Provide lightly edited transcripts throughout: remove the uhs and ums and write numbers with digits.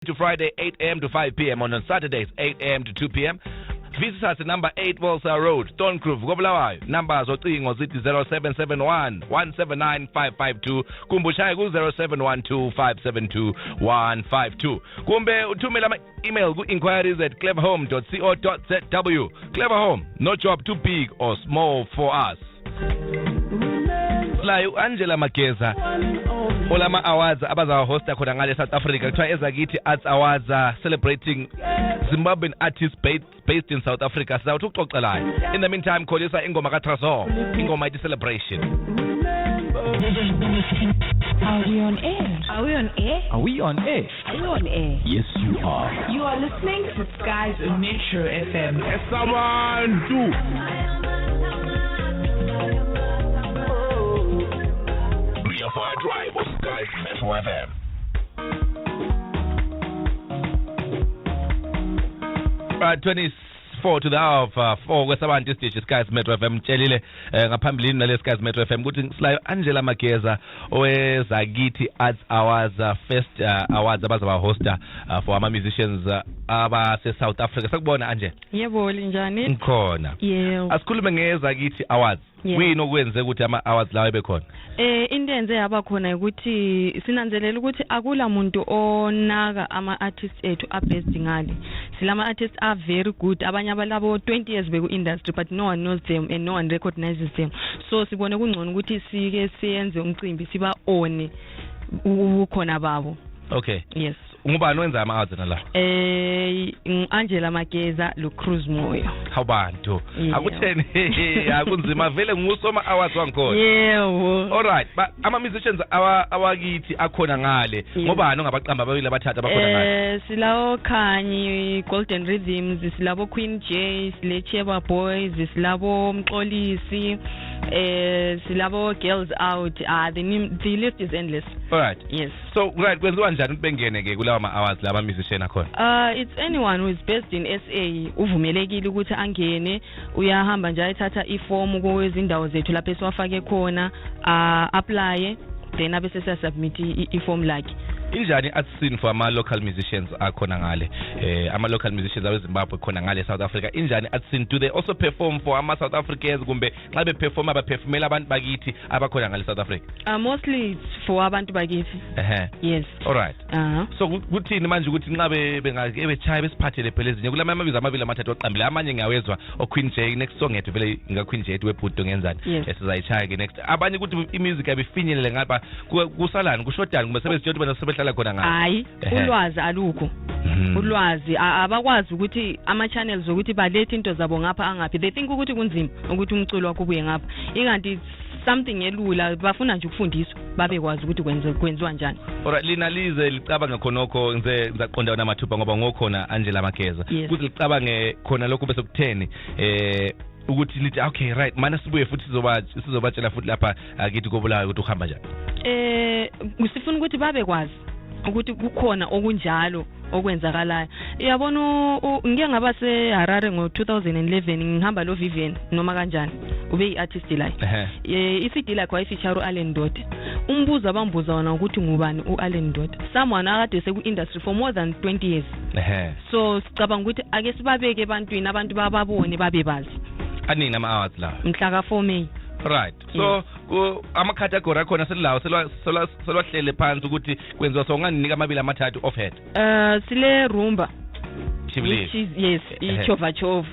to Friday, 8 a.m. to 5 p.m. On Saturdays, 8 a.m. to 2 p.m. Visit us at number 8 Walsall Road, Stonecrove, Gobulawayo. Numbers ocingo zithi 0771 179 552. Kumbushaya ku 0712 572 152. Kumbe uthumela ama-email ku-inquiries@cleverhome.co.zw. Clever Home, no job too big or small for us. Like Angela Mageza, olama awards abaza hosta khona ngale South Africa kuthiwa Ezakithi Arts Awards celebrating Zimbabwean artists based in South Africa. Sizawuthi uxoxa layo. In the meantime, kholisa ingoma kaTrazo, ingoma ithi celebration. Are we on air? Are we on air? Are we on air? Are you on air? Yes, you are. You are listening to Skyz Metro FM. Someone do. Fire Drive with Skyz Metro FM. Right, 24 to the hour of 4 kwesabantu isiteshi Skyz Metro FM mtshelile ngaphambilini nale Skyz Metro FM ukuthi silayo Angela Mageza oweZakithi Arts Awards first awards abazaba hosta for ama musicians abase South Africa. Sakubona Angela. Yebo linjani? Ngikhona. Yebo. Asikhulume ngeZakithi Awards. Kuyini okwenze ukuthi ama awards lawo ebe khona? Into enze yaba khona ukuthi sinanzelela ukuthi akula muntu onaka ama artists ethu abest ngale. Silama artists are very good. Abanye abalabo 20 years beku industry but no one knows them and no one recognizes them. So sibone kungcono ukuthi sike siyenze umcimbi siba one ukhona babo. Okay. Yes. Ngubani wenza ama awards nala? Angela Mageza lo Cruise Moyo. Habantu. Akutheni akunzima vele ngusoma awards wangikhona. Yebo. Alright, but ama musicians awakithi akhona ngale. Ngobani ongabaqamba ababili abathatha abakhona ngale? Silawo Khanyi, Golden Rhythms, silabo Queen J, silecheba Boys, silabo Mxolisi, silabo Girls Out. The list is endless. Alright. Yes. So right, kwenziwa njani ukuthi bengene ke kulawa ama awards laba musician akhona? It's anyone who is based in SA uvumelekile ukuthi angene, uyahamba nje ayithatha iform kwezindawo zethu lapho esiwafake khona, apply then abese submit iform lakhe. Injani art scene for ama local musicians akhona ngale? Ama local musicians aweZimbabwe khona ngale South Africa. Injani art scene, do they also perform for ama South Africans kumbe nxa be perform abaphefumela abantu bakithi abakhona ngale South Africa? Mostly it's for abantu bakithi. Yes. All right. So kuthini manje ukuthi nxa bengakebechaya besiphathele phela ezinye kulama amabizo amabili amathathu oqambile amanye ngiyawezwa o Queen J next song yethu vele inga Queen J webhudo ngenzani esizayichaya ke next abanye ukuthi imusic abifinyelele ngapha kusalani kushodani kumbe sebezijodi bana sebehlala khona ngapha. Hayi ulwazi alukho. Ulwazi abakwazi ukuthi ama channels ukuthi balethe into zabo ngapha angaphi. They think ukuthi kunzima ukuthi umculo wakho ubuye ngapha. Ikanti something elula bafuna nje ukufundiswa babekwazi ukuthi kwenziwa njani. Alright, lina lize licabanga khonokho ngizaqonda namathupha ngoba ngokhona Angela Mageza ukuthi licabange khona lokho bese kutheni ukuthi lithi okay right mana sibuye futhi sizobatshela futhi lapha akithi kobulayo ukuthi uhamba njani. Sifuna ukuthi babekwazi ukuthi kukhona okunjalo okwenzakalayo. Uyabona ngike ngaba seHarare ngo2011 ngihamba lo Vivian noma kanjani ube iartist la. iCD lakhe wayifeature uAllen Dot. Umbuzo abambuza wona ukuthi ngubani uAllen Dot. Someone akade seku industry for more than 20 years. So sicabanga ukuthi ake sibabeke ebantwini abantu bababone babebazi. Anini ama awards la? Mhla ka4 May. Right. So ama category akhona selawo selwahlele phansi ukuthi kwenziwa so nganinika amabili amathathu off head. Sile rumba. Which is yes, ichova chova.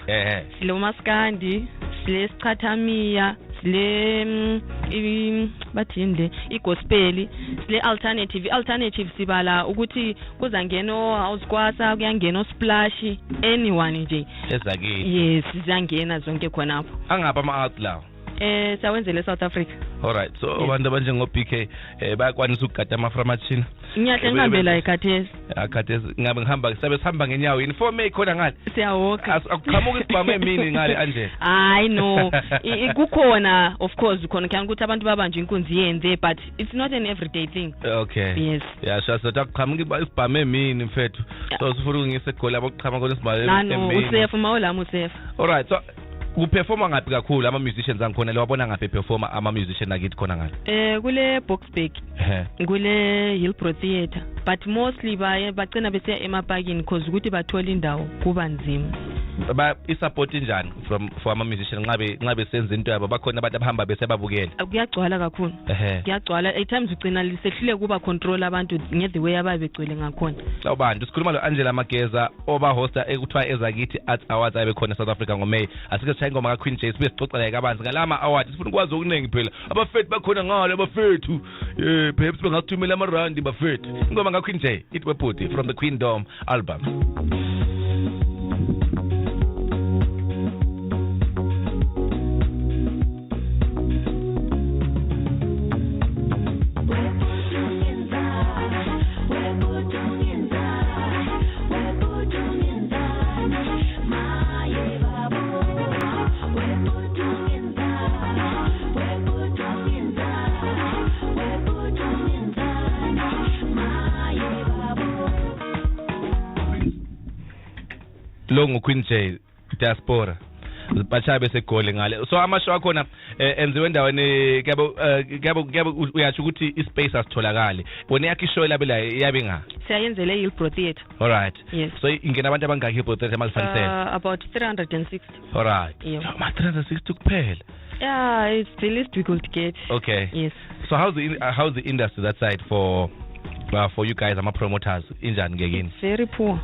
Sile umaskandi, sile sichathamiya, sile bathinde igospel, sile alternative sibala ukuthi kuzangena house kwasa kuyangena splash anyone nje. Ezakithi. Yes, ziyangena zonke khonapho. Angapha ama arts lawo. Sawenzele South Africa. Alright, so abantu abanje ngo PK bayakwanisa ukugada amaframachina. Ngiyahle ngihambe la eKhathesi. Khathesi ngabe ngihamba sihamba ngenyawo yini 4 May khona ngale. Siyawalka. Akuqhamuka isibhamu emini ngale Angela. Hayi no. Kukhona of course kukhona kanti ukuthi abantu babanje inkunzi yenze but it's not an everyday thing. Okay. Yes. Yeah, so akuqhamuka isibhamu emini mfethu. So sifuna ungise gola bokuqhamuka kona isibhamu emini. No, usefu mawulami usefu. Alright, so Kuperforma ngaphi kakhulu ama musicians angikhona lewabona ngaphi performa ama musicians akithi khona ngale? Kule Boxburg. Kule Hillbrow Theatre. But mostly bacina besiya emapakini because ukuthi bathola indawo kuba nzima. I-support njani for ama musicians ngabe senza into yabo bakhona abantu abahamba bese babukela? Kuyagcwala kakhulu. Kuyagcwala at times ugcina lisehlule kuba control abantu nge way ababegcwele ngakhona. Sawubani sikhuluma lo Angela Mageza oba hosta ekuthiwa Ezakithi Arts Awards abekhona South Africa ngoMay. Asike sishaya ingoma ka Queen Jay sibe sixoxa la kabanzi ngalama awards sifuna ukwazi okuningi phela abafethu bakhona ngale abafethu perhaps bengathumela amarandi bafethu ingoma ka Queen Jay it weputi from the Queen Dome album. Longo Queen Jay diaspora bachaye bese gole ngale so amashow akhona enziwe endaweni kuyabo uyathi ukuthi ispace asitholakale wona yakhe ishow labe la yabe nga siyayenzele Hillbrow Theatre. All right. Yes. So ingena abantu abangaki Hillbrow Theatre malifanisela? About 360. All right. Yeah. So ma 360 kuphela. Yeah, it's the least we could get. Okay. Yes. So how's the industry that side for you guys ama promoters injani ngekini? Very poor.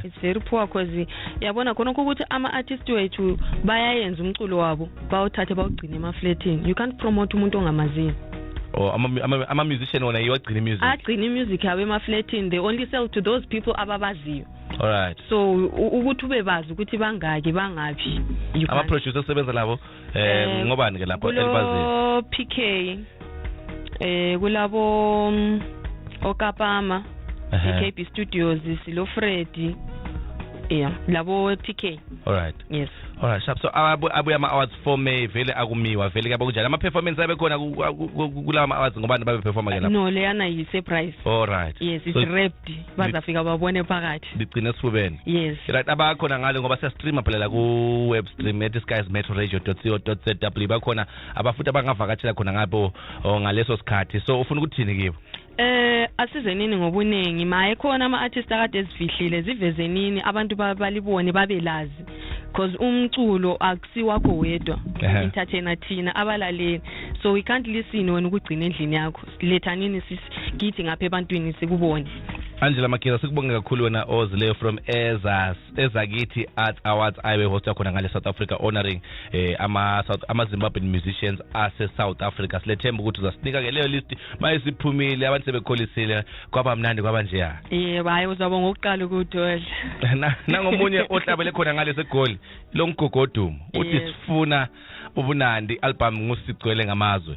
It's very poor because yabona khona ukuthi ama artists wethu bayayenza umculo wabo bawuthathe bawugcine emafletini. You can't promote umuntu ongamaziyo. Oh ama musician wona yogcina music. Agcina music yawe emafletini they only sell to those people ababaziyo. All right. So ukuthi ubebazi ukuthi bangaki bangaphi. Ama producers sebenza labo ngobani ke lapho elibaziyo? PK kulabo Okapama, KB Studios, Silo Freddy, yeah, labo PK. All right. Yes. All right. So abuya ama awards for May vele akumiwa vele kabo kunjani ama performance abe khona kulama awards ngobani babe performa ke lapho? No, leyana yi surprise. All right. Yes, it's wrapped. Bazafika babone phakathi. Ligcina sifubene. Yes. Right abakhona ngale ngoba siya streama phela la ku web stream at skyzmetroradio.co.za bakhona abafuthi abangavakatshela khona ngabo ngaleso sikhathi. So ufuna ukuthini kibo? Asizenini ngobuningi maye khona ama artists akade ezifihlile zivezenini abantu balibone babelazi because umculo akusiwakho wedwa entertainer thina abalaleli so we can't listen wena ukugcina endlini yakho lethanini sigithi ngapha ebantwini sikubone. Angela Mageza sikubonga kakhulu wena ozileyo from Ezakithi Arts Awards ayibe host khona ngale South Africa honoring ama Zimbabwean musicians ase South Africa silethemba ukuthi uzasinika ke leyo list mayisiphumile abantu sebekholisile kwaba mnandi kwaba nje ya hayi uzabonga ukuqala ukuthola nangomunye ohlabele khona ngale segoli lo mgogodumo uthi sifuna ubunandi album ngusigcwele ngamazwe.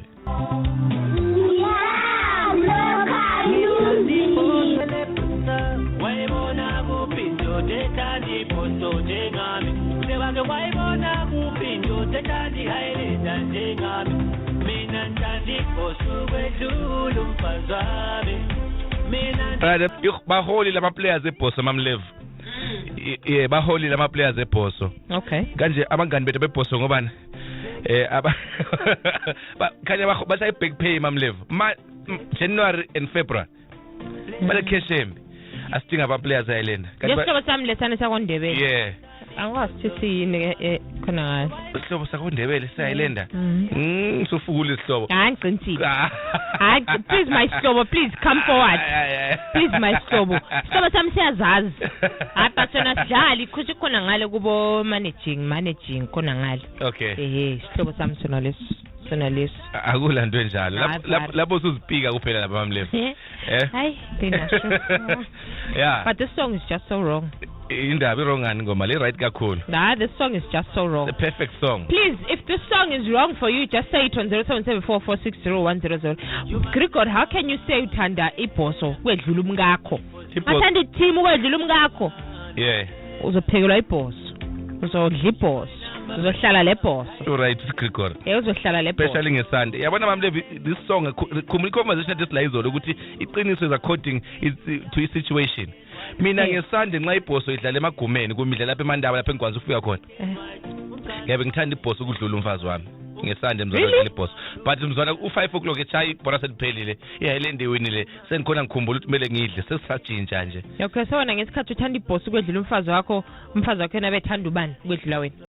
Baholi lama players eBhoso mamlevu. Baholi lama players eBhoso. Okay. Kanje abangani bethu beBhoso ngobani? Kanye basayi back pay mamlevu. January and February. Bale kheshembi. Asidinga aba players ayilenda. Ngesihlobo sami lethana sakondebele. Yeah. Angasithi siyini khona ngani. Isihlobo sakondebele sayilenda. Sufukule isihlobo. Hayi ngiqinisile. Hayi please my sihlobo please come forward. Please my sihlobo. Isihlobo sami siyazazi. Hayi bathona sidlali kusho khona ngale kubo managing khona ngale. Okay. Isihlobo sami sona leso. Akulanto enjalo. Lapho usuzipika kuphela lapha mamlevu. Hayi ngingasho. Yeah. But this song is just so wrong. Indaba wrong ngani ngoma le right kakhulu. Nah, this song is just so wrong. The perfect song. Please, if this song is wrong for you, just say it on 0774460100. Grigor, how can you say uthanda iBhoso kwedlula umngakho? Athanda team kwedlula umngakho. Yeah. Uzophekelwa iBhoso. Uzodla iBhoso. Uzohlala leBhoso. Right, Grigor. Uzohlala leBhoso. Especially ngeSunday. Yabona mamlevu this song khumula conversation this la izolo ukuthi iqiniso is according to a situation. Mina ngeSunday nxa iBhoso idlala emagumeni kumidla lapha eMandaba lapha engikwazi ufika khona. ngiyabe ngithanda ibhosi ukudlula umfazi wami ngesande mzwana lebhosi but mzwana u5 o'clock echaya ibhora seliphelile iyayilende winile sengikhona ngikhumbula ukuthi kumele ngidle sesisajintsha nje okay sewona ngesikhathi uthanda ibhosi ukwedlula umfazi wakho yena bethanda ubani ukwedlula wena